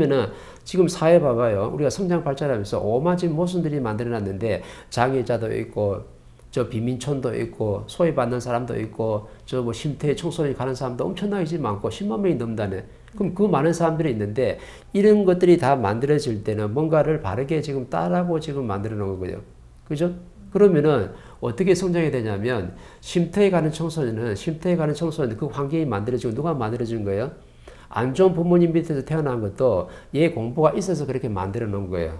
그러면은 지금 사회 봐봐요. 우리가 성장 발전하면서 오만진 모순들이 만들어놨는데 장애자도 있고 저 빈민촌도 있고 소외받는 사람도 있고 저 뭐 쉼터 청소년 가는 사람도 엄청나게 많고 10만 명이 넘다네. 그럼 그 많은 사람들이 있는데 이런 것들이 다 만들어질 때는 뭔가를 바르게 지금 따라고 지금 만들어 놓은 거예요. 그죠? 그러면은 어떻게 성장이 되냐면 쉼터에 가는 청소년은 그 환경이 만들어지고 누가 만들어준 거예요? 안 좋은 부모님 밑에서 태어난 것도 얘 공부가 있어서 그렇게 만들어 놓은 거예요.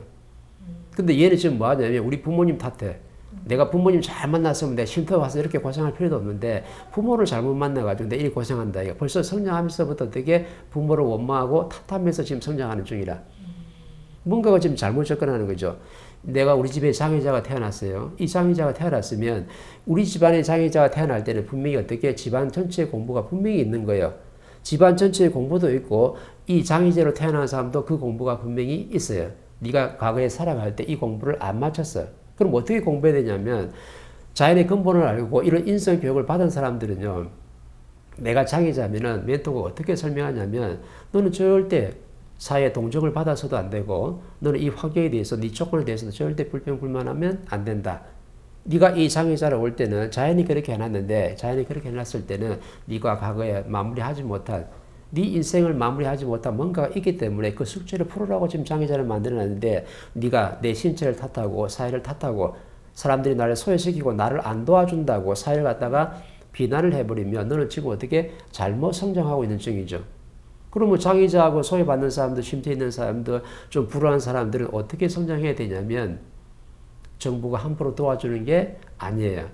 근데 얘는 지금 뭐 하냐면 우리 부모님 탓해. 내가 부모님 잘 만났으면 내가 쉼터 와서 이렇게 고생할 필요도 없는데 부모를 잘못 만나가지고 내가 이렇게 고생한다. 이거 벌써 성장하면서부터 되게 부모를 원망하고 탓하면서 지금 성장하는 중이라. 뭔가가 지금 잘못 접근하는 거죠. 내가 우리 집에 장애자가 태어났어요. 이 장애자가 태어났으면 우리 집안에 장애자가 태어날 때는 분명히 어떻게 집안 전체의 공부가 분명히 있는 거예요. 집안 전체의 공부도 있고 이 장애자로 태어난 사람도 그 공부가 분명히 있어요. 네가 과거에 살아갈 때 이 공부를 안 마쳤어. 그럼 어떻게 공부해야 되냐면 자연의 근본을 알고 이런 인성 교육을 받은 사람들은요. 내가 장애자면은 멘토가 어떻게 설명하냐면 너는 절대 사회 동정을 받아서도 안 되고 너는 이 환경에 대해서 네 조건에 대해서도 절대 불평불만하면 안 된다. 네가 이 장애자로 올 때는 자연이 그렇게 해놨는데 자연이 그렇게 해놨을 때는 네가 과거에 마무리하지 못한 네 인생을 마무리하지 못한 뭔가가 있기 때문에 그 숙제를 풀으라고 지금 장애자를 만들어놨는데 네가 내 신체를 탓하고 사회를 탓하고 사람들이 나를 소외시키고 나를 안 도와준다고 사회를 갖다가 비난을 해버리면 너는 지금 어떻게 잘못 성장하고 있는 중이죠. 그러면 장애자하고 소외받는 사람들, 쉼터에 있는 사람들, 좀 불우한 사람들은 어떻게 성장해야 되냐면 정부가 함부로 도와주는 게 아니에요.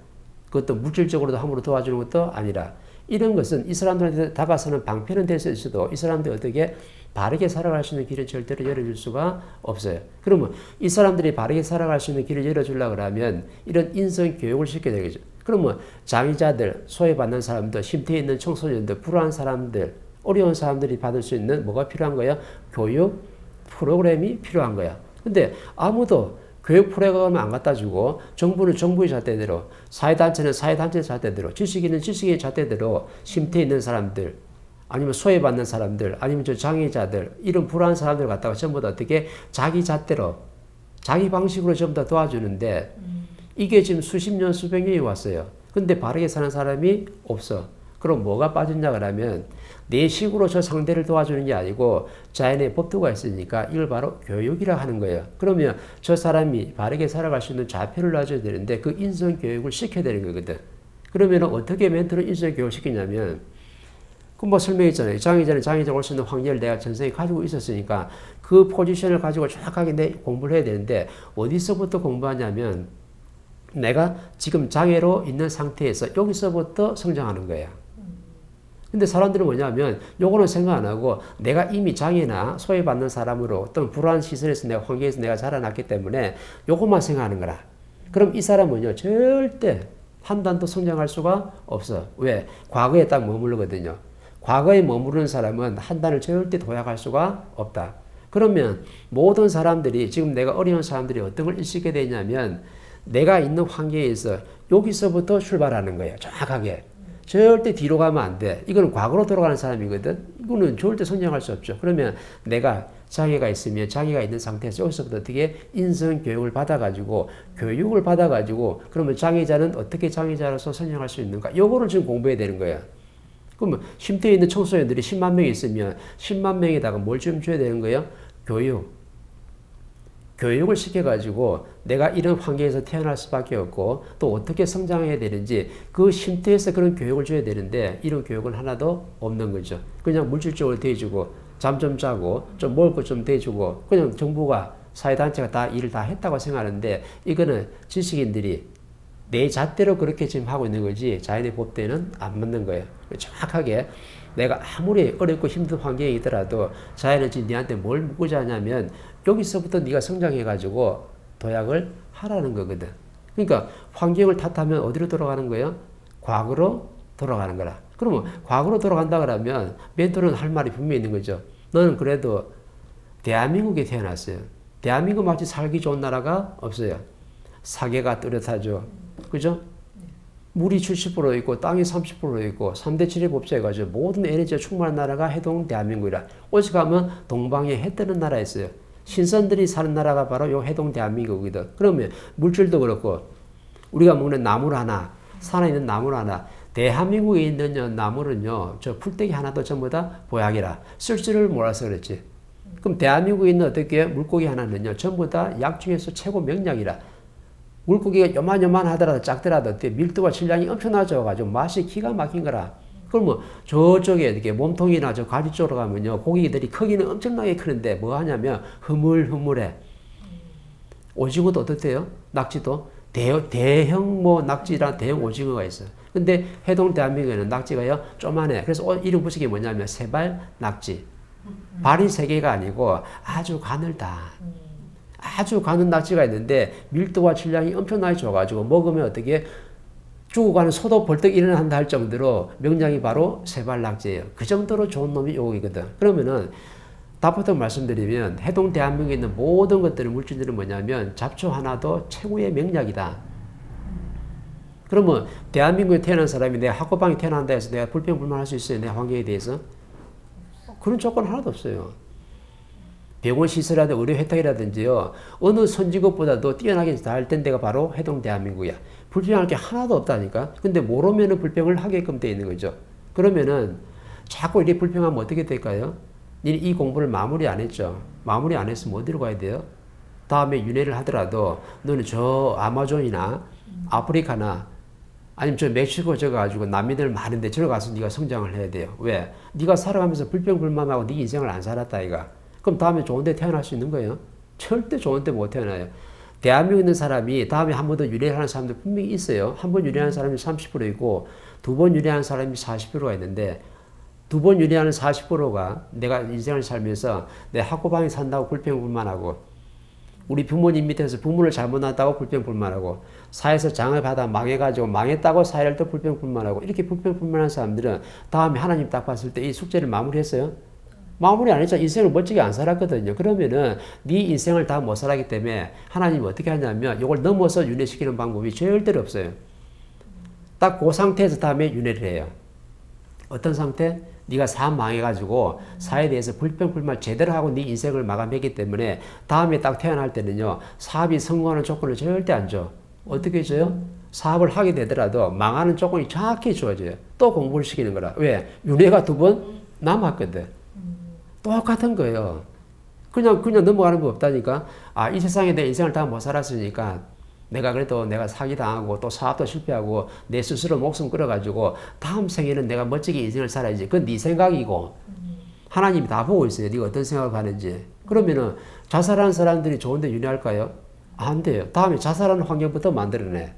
그것도 물질적으로도 함부로 도와주는 것도 아니라 이런 것은 이 사람들한테 다가서는 방편은 될 수 있어도 이 사람들이 어떻게 바르게 살아갈 수 있는 길을 절대로 열어줄 수가 없어요. 그러면 이 사람들이 바르게 살아갈 수 있는 길을 열어주려고 하면 이런 인성 교육을 시켜야 되겠죠. 그러면 장애자들, 소외받는 사람들, 쉼터에 있는 청소년들, 불우한 사람들, 어려운 사람들이 받을 수 있는 뭐가 필요한 거야? 교육 프로그램이 필요한 거야. 근데 아무도 교육 프로그램을 안 갖다 주고 정부는 정부의 잣대대로 사회단체는 사회단체의 잣대대로 지식인은 지식의 잣대대로 쉼터에 있는 사람들 아니면 소외받는 사람들 아니면 저 장애자들 이런 불안한 사람들 갖다가 전부 다 어떻게 자기 잣대로 자기 방식으로 전부 다 도와주는데 이게 지금 수십 년 수백 년이 왔어요. 근데 바르게 사는 사람이 없어. 그럼 뭐가 빠졌냐 그러면 내 식으로 저 상대를 도와주는 게 아니고 자연의 법도가 있으니까 이걸 바로 교육이라 하는 거예요. 그러면 저 사람이 바르게 살아갈 수 있는 좌표를 놔줘야 되는데 그 인성교육을 시켜야 되는 거거든. 그러면 어떻게 멘토를 인성교육을 시키냐면 그 뭐 설명했잖아요. 장애자는 장애자가 올 수 있는 확률을 내가 전생에 가지고 있었으니까 그 포지션을 가지고 정확하게 내 공부를 해야 되는데 어디서부터 공부하냐면 내가 지금 장애로 있는 상태에서 여기서부터 성장하는 거야. 근데 사람들은 뭐냐면 요거는 생각 안 하고 내가 이미 장애나 소외받는 사람으로 또는 불우한 시설에서 내가 환경에서 내가 자라났기 때문에 요것만 생각하는 거라. 그럼 이 사람은요 절대 한 단도 성장할 수가 없어. 왜? 과거에 딱 머무르거든요. 과거에 머무르는 사람은 한 단을 절대 도약할 수가 없다. 그러면 모든 사람들이 지금 내가 어려운 사람들이 어떤 걸 일시게 되냐면 내가 있는 환경에서 여기서부터 출발하는 거예요. 정확하게. 절대 뒤로 가면 안 돼. 이거는 과거로 돌아가는 사람이거든. 이거는 절대 성장할 수 없죠. 그러면 내가 장애가 있으면 장애가 있는 상태에서 여기서부터 어떻게 인성 교육을 받아가지고 교육을 받아가지고 그러면 장애자는 어떻게 장애자로서 성장할 수 있는가? 요거를 지금 공부해야 되는 거야. 그러면 쉼터에 있는 청소년들이 10만 명이 있으면 10만 명에다가 뭘 좀 줘야 되는 거예요? 교육. 교육을 시켜가지고 내가 이런 환경에서 태어날 수밖에 없고 또 어떻게 성장해야 되는지 그 쉼터에서 그런 교육을 줘야 되는데 이런 교육은 하나도 없는 거죠. 그냥 물질적으로 대주고 잠 좀 자고 좀 먹을 것 좀 대주고 그냥 정부가 사회단체가 다 일을 다 했다고 생각하는데 이거는 지식인들이 내 잣대로 그렇게 지금 하고 있는 거지 자연의 법대는 안 맞는 거예요. 정확하게 내가 아무리 어렵고 힘든 환경에 있더라도 자연은 지금 네한테 뭘 묻고자 하냐면 여기서부터 네가 성장해가지고 도약을 하라는 거거든. 그러니까 환경을 탓하면 어디로 돌아가는 거예요? 과거로 돌아가는 거라. 그러면 과거로 돌아간다 그러면 멘토는 할 말이 분명히 있는 거죠. 너는 그래도 대한민국에 태어났어요. 대한민국 마치 살기 좋은 나라가 없어요. 사계가 뚜렷하죠. 그죠? 물이 70% 있고 땅이 30% 있고 3대 7의 법칙에 가지고 모든 에너지가 충만한 나라가 해동 대한민국이라. 오직 가면 동방에 해 뜨는 나라에 있어요. 신선들이 사는 나라가 바로 요 해동 대한민국이거든. 그러면 물질도 그렇고 우리가 먹는 나물 하나, 살아있는 나물 하나, 대한민국에 있는 나물은요, 저 풀떼기 하나도 전부 다 보약이라. 쓸 줄을 몰라서 그랬지. 그럼 대한민국에 있는 어떻게 물고기 하나는요, 전부 다 약 중에서 최고 명약이라. 물고기가 요만요만하더라도 작더라도 밀도와 질량이 엄청나져가지고 맛이 기가 막힌 거라. 그러면 저쪽에 이렇게 몸통이나 저 가지 쪽으로 가면요, 고기들이 크기는 엄청나게 크는데 뭐 하냐면 흐물흐물해. 오징어도 어떻대요? 낙지도 대형 뭐 낙지랑 대형 오징어가 있어요. 근데 해동 대한민국에는 낙지가요 쪼만해. 그래서 이름 붙인 게 뭐냐면 세발 낙지. 발이 세 개가 아니고 아주 가늘다. 아주 가는 낙지가 있는데 밀도와 질량이 엄청나게 좋아가지고 먹으면 어떻게 죽어가는 소도 벌떡 일어난다 할 정도로 명량이 바로 세발 낙지예요. 그 정도로 좋은 놈이 요거거든. 그러면은 답부터 말씀드리면 해동 대한민국에 있는 모든 것들은 물질들은 뭐냐면 잡초 하나도 최고의 명약이다. 그러면 대한민국에 태어난 사람이 내 학고방에 태어난다 해서 내가 불평불만할 수 있어요? 내 환경에 대해서? 그런 조건 하나도 없어요. 병원 시설이라든지 의료 혜택이라든지요. 어느 선진국보다도 뛰어나게 잘 된 데가 바로 해동 대한민국이야. 불평할 게 하나도 없다니까. 근데 모르면은 불평을 하게끔 돼 있는 거죠. 그러면은 자꾸 이렇게 불평하면 어떻게 될까요? 이 공부를 마무리 안 했죠. 마무리 안 했으면 어디로 가야 돼요? 다음에 윤회를 하더라도 너는 저 아마존이나 아프리카나 아니면 저 멕시코 저 가지고 난민들 많은데 저러 가서 네가 성장을 해야 돼요. 왜? 네가 살아가면서 불평불만하고 네 인생을 안 살았다 이가. 그럼 다음에 좋은 데 태어날 수 있는 거예요? 절대 좋은 데 못 태어나요. 대한민국에 있는 사람이 다음에 한 번 더 유래하는 사람들 분명히 있어요. 한 번 유래하는 사람이 30% 있고 두 번 유래하는 사람이 40%가 있는데 두 번 유래하는 40%가 내가 인생을 살면서 내 학고방에 산다고 불평불만하고 우리 부모님 밑에서 부모를 잘못 낳았다고 불평불만하고 사회에서 장을 받아 망해가지고 망했다고 사회를 또 불평불만하고 이렇게 불평불만한 사람들은 다음에 하나님 딱 봤을 때 이 숙제를 마무리했어요? 마무리 안 했잖아. 인생을 멋지게 안 살았거든요. 그러면은 네 인생을 다 못 살았기 때문에 하나님이 어떻게 하냐면 이걸 넘어서 윤회시키는 방법이 절대로 없어요. 딱 그 상태에서 다음에 윤회를 해요. 어떤 상태? 네가 삶 망해가지고 사회에 대해서 불평불만 제대로 하고 네 인생을 마감했기 때문에 다음에 딱 태어날 때는요. 사업이 성공하는 조건을 절대 안 줘. 어떻게 줘요? 사업을 하게 되더라도 망하는 조건이 정확히 주어져요. 또 공부를 시키는 거라. 왜? 윤회가 두 번 남았거든. 똑같은 거예요. 그냥 넘어가는 거 없다니까. 아, 이 세상에 내 인생을 다 못 살았으니까 내가 그래도 내가 사기당하고 또 사업도 실패하고 내 스스로 목숨 끌어가지고 다음 생에는 내가 멋지게 인생을 살아야지. 그건 네 생각이고 하나님이 다 보고 있어요. 네가 어떤 생각을 하는지. 그러면은 자살하는 사람들이 좋은데 윤회할까요? 안 돼요. 다음에 자살하는 환경부터 만들어내.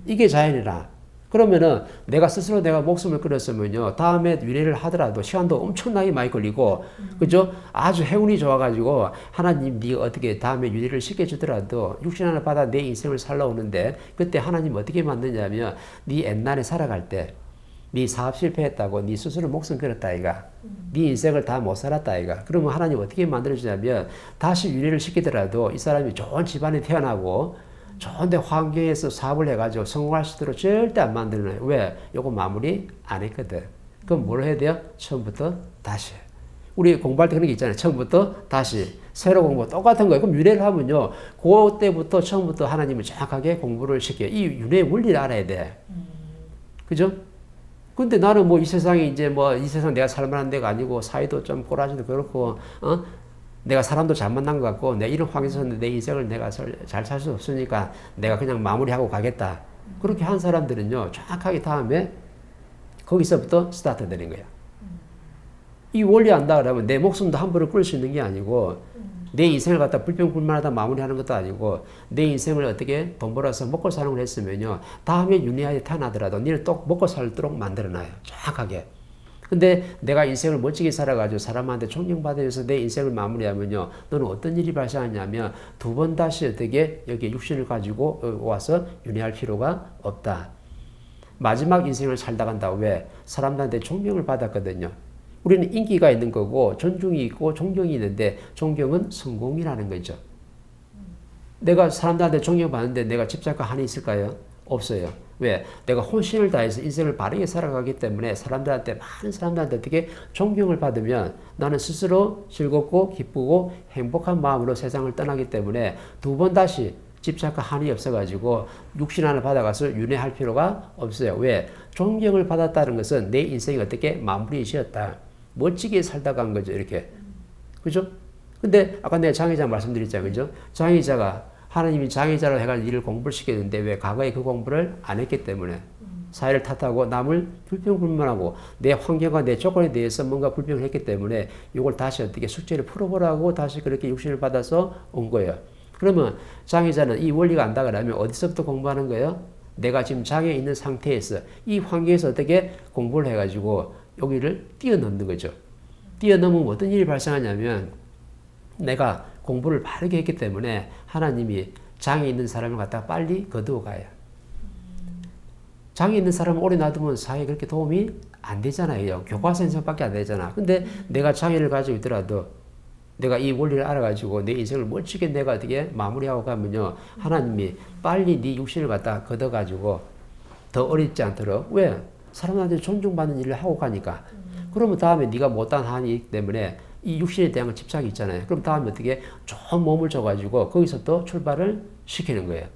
이게 자연이라. 그러면은 내가 스스로 내가 목숨을 끊었으면요. 다음에 윤회를 하더라도 시간도 엄청나게 많이 걸리고, 그죠? 아주 행운이 좋아가지고 하나님 네가 어떻게 다음에 윤회를 시켜주더라도 육신 하나 받아 내 인생을 살아오는데 그때 하나님 어떻게 만드냐면 네 옛날에 살아갈 때 네 사업 실패했다고 네 스스로 목숨 끊었다 아이가. 네 인생을 다 못 살았다 아이가. 그러면 하나님 어떻게 만들어주냐면 다시 윤회를 시키더라도 이 사람이 좋은 집안에 태어나고 좋은데 환경에서 사업을 해가지고 성공할 수 있도록 절대 안 만들어놔요. 왜? 요거 마무리 안 했거든. 그럼 뭘 해야 돼요? 처음부터 다시. 우리 공부할 때 그런 게 있잖아요. 처음부터 다시. 새로 공부 똑같은 거예요. 그럼 윤회를 하면요. 그때부터 처음부터 하나님을 정확하게 공부를 시켜요. 이 윤회의 원리를 알아야 돼. 그죠? 근데 나는 뭐 이 세상에 이제 뭐 이 세상 내가 살만한 데가 아니고 사이도 좀 꼬라지도 그렇고, 내가 사람도 잘 만난 것 같고 내가 이런 환경에서 내 인생을 내가 잘 살 수 없으니까 내가 그냥 마무리하고 가겠다. 그렇게 한 사람들은요. 정확하게 다음에 거기서부터 스타트 되는 거야. 이 원리 안다 그러면 내 목숨도 함부로 끌 수 있는 게 아니고 내 인생을 갖다 불평불만하다 마무리하는 것도 아니고 내 인생을 어떻게 돈 벌어서 먹고 사는 걸 했으면요. 다음에 윤회하에 태어나더라도 니를 또 먹고 살도록 만들어놔요. 정확하게. 근데 내가 인생을 멋지게 살아가지고 사람한테 존경받으면서 내 인생을 마무리하면요. 너는 어떤 일이 발생하냐면 두 번 다시 어떻게 여기 육신을 가지고 와서 윤회할 필요가 없다. 마지막 인생을 살다 간다. 왜? 사람들한테 존경을 받았거든요. 우리는 인기가 있는 거고 존중이 있고 존경이 있는데 존경은 성공이라는 거죠. 내가 사람들한테 존경받는데 내가 집착과 한이 있을까요? 없어요. 왜? 내가 혼신을 다해서 인생을 바르게 살아가기 때문에 사람들한테, 많은 사람들한테 어떻게 존경을 받으면 나는 스스로 즐겁고 기쁘고 행복한 마음으로 세상을 떠나기 때문에 두 번 다시 집착과 한이 없어가지고 육신 하나 받아가서 윤회할 필요가 없어요. 왜? 존경을 받았다는 것은 내 인생이 어떻게 마무리 지었다. 멋지게 살다 간 거죠. 이렇게. 그죠? 근데 아까 내가 장의자 말씀드렸잖아요. 그죠? 장의자가 하나님이 장의자로 해가지고 일을 공부를 시켰는데 왜 과거에 그 공부를 안 했기 때문에 사회를 탓하고 남을 불평불만하고 내 환경과 내 조건에 대해서 뭔가 불평을 했기 때문에 이걸 다시 어떻게 숙제를 풀어보라고 다시 그렇게 육신을 받아서 온 거예요. 그러면 장애자는 이 원리가 안다 그러면 어디서부터 공부하는 거예요? 내가 지금 장애 있는 상태에서 이 환경에서 어떻게 공부를 해가지고 여기를 뛰어넘는 거죠. 뛰어넘으면 어떤 일이 발생하냐면 내가 공부를 바르게 했기 때문에 하나님이 장애 있는 사람을 갖다가 빨리 거두어 가요. 장애 있는 사람을 오래 놔두면 사회에 그렇게 도움이 안 되잖아요. 교과서 인생밖에 안 되잖아. 근데 내가 장애를 가지고 있더라도 내가 이 원리를 알아가지고 내 인생을 멋지게 내가 어떻게 마무리하고 가면요. 하나님이 빨리 네 육신을 갖다 걷어가지고 더 어렵지 않도록. 왜? 사람한테 존중받는 일을 하고 가니까. 그러면 다음에 네가 못한 한이 있기 때문에 이 육신에 대한 집착이 있잖아요. 그럼 다음에 어떻게 좋은 몸을 줘가지고 거기서 또 출발을 시키는 거예요.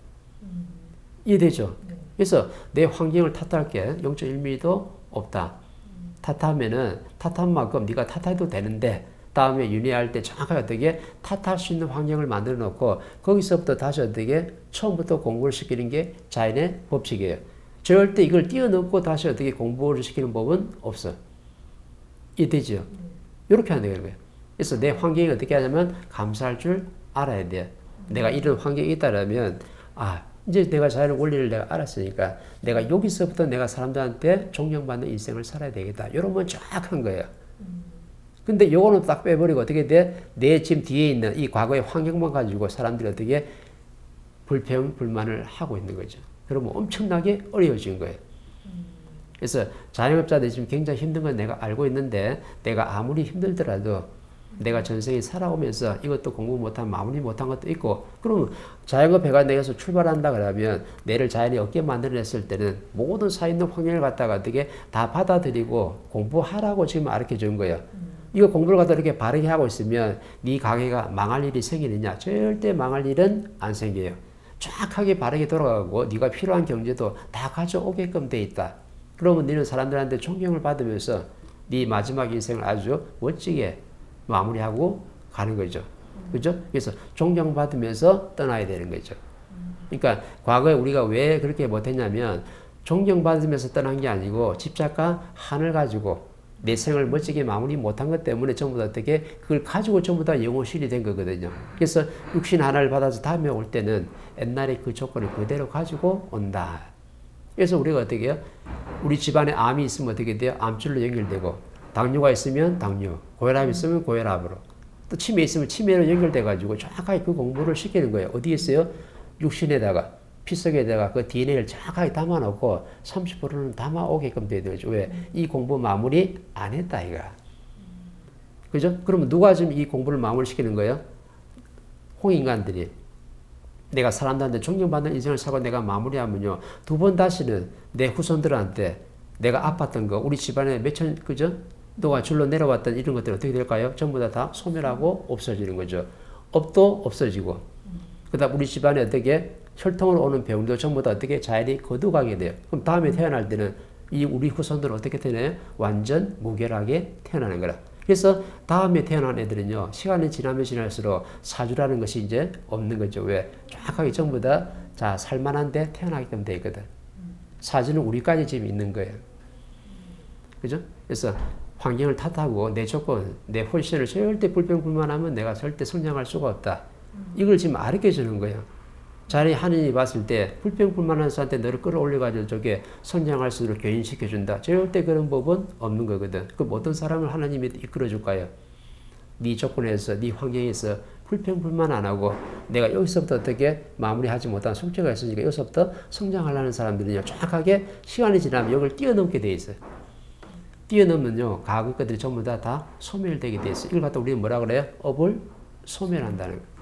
이해되죠? 그래서 내 환경을 탓할 게 0.1mm도 없다. 탓하면은 탓한 만큼 네가 탓해도 되는데 다음에 윤회할 때 정확하게 어떻게 탓할 수 있는 환경을 만들어 놓고 거기서부터 다시 어떻게 처음부터 공부를 시키는 게 자연의 법칙이에요. 절대 이걸 뛰어넘고 다시 어떻게 공부를 시키는 법은 없어. 이해되죠? 이렇게 하는 거예요. 그래서 내 환경이 어떻게 하냐면 감사할 줄 알아야 돼. 내가 이런 환경이 있다면 이제 내가 자연의 원리를 내가 알았으니까 내가 여기서부터 내가 사람들한테 존경받는 인생을 살아야 되겠다. 이런 건 정확한 거예요. 근데 요거는 딱 빼버리고 어떻게 돼? 내 지금 뒤에 있는 이 과거의 환경만 가지고 사람들이 어떻게 불평, 불만을 하고 있는 거죠. 그러면 엄청나게 어려워진 거예요. 그래서 자영업자들이 지금 굉장히 힘든 건 내가 알고 있는데 내가 아무리 힘들더라도 내가 전생에 살아오면서 이것도 공부 못한 마무리 못한 것도 있고 그러면 자영업 회가 내에서 출발한다 그러면 내를 자연이 얻게 만들어냈을 때는 모든 사있는 환경을 갖다가 어떻게 다 받아들이고 공부하라고 지금 가르쳐 준 거예요. 이거 공부를 갖다 이렇게 바르게 하고 있으면 네 가게가 망할 일이 생기느냐? 절대 망할 일은 안 생겨요. 정확하게 바르게 돌아가고 네가 필요한 경제도 다 가져오게끔 돼 있다. 그러면 너는 사람들한테 존경을 받으면서 네 마지막 인생을 아주 멋지게 마무리하고 가는 거죠. 그죠? 그래서 존경받으면서 떠나야 되는 거죠. 그러니까 과거에 우리가 왜 그렇게 못했냐면 존경받으면서 떠난 게 아니고 집착과 한을 가지고 내 생을 멋지게 마무리 못한 것 때문에 전부 다 어떻게 그걸 가지고 전부 다 영혼실이 된 거거든요. 그래서 육신 하나를 받아서 다음에 올 때는 옛날에 그 조건을 그대로 가지고 온다. 그래서 우리가 어떻게 해요? 우리 집안에 암이 있으면 어떻게 돼요? 암줄로 연결되고 당뇨가 있으면 당뇨, 고혈압이 있으면 고혈압으로 또 치매 있으면 치매로 연결돼가지고 정확하게 그 공부를 시키는 거예요. 어디에 있어요? 육신에다가 피 속에다가 그 DNA를 정확하게 담아놓고 30%는 담아오게끔 돼야 되죠. 왜? 이 공부 마무리 안 했다 이가. 그죠? 그러면 누가 지금 이 공부를 마무리시키는 거예요? 홍인간들이. 내가 사람들한테 존경받는 인생을 살고 내가 마무리하면요. 두 번 다시는 내 후손들한테 내가 아팠던 거, 우리 집안에 몇천, 그죠? 동안 줄로 내려왔던 이런 것들이 어떻게 될까요? 전부 다 소멸하고 없어지는 거죠. 업도 없어지고. 그 다음 우리 집안에 어떻게 혈통으로 오는 병도 전부 다 어떻게 자연히 거두가게 돼요. 그럼 다음에 태어날 때는 이 우리 후손들은 어떻게 되나요? 완전 무결하게 태어나는 거라. 그래서 다음에 태어난 애들은요, 시간이 지나면 지날수록 사주라는 것이 이제 없는 거죠. 왜? 정확하게 전부 다, 자, 살만한데 태어나게끔 돼 있거든. 사주는 우리까지 지금 있는 거예요. 그죠? 그래서 환경을 탓하고 내 조건, 내 포지션을 절대 불평불만하면 내가 절대 성장할 수가 없다. 이걸 지금 가르쳐 주는 거예요. 자네 하느님이 봤을 때 불평불만한 사람한테 너를 끌어올려가지고 저게 성장할 수 있도록 교인시켜준다. 절대 그런 법은 없는 거거든. 그럼 어떤 사람을 하나님이 이끌어줄까요? 네 조건에서, 네 환경에서 불평불만 안 하고 내가 여기서부터 어떻게 마무리하지 못한 숙제가 있으니까 여기서부터 성장하려는 사람들은요. 정확하게 시간이 지나면 여기를 뛰어넘게 돼 있어요. 뛰어넘으면요. 과거 것들이 전부 다 소멸되게 돼 있어요. 이걸 갖다 우리는 뭐라 그래요? 업을 소멸한다는 거예요.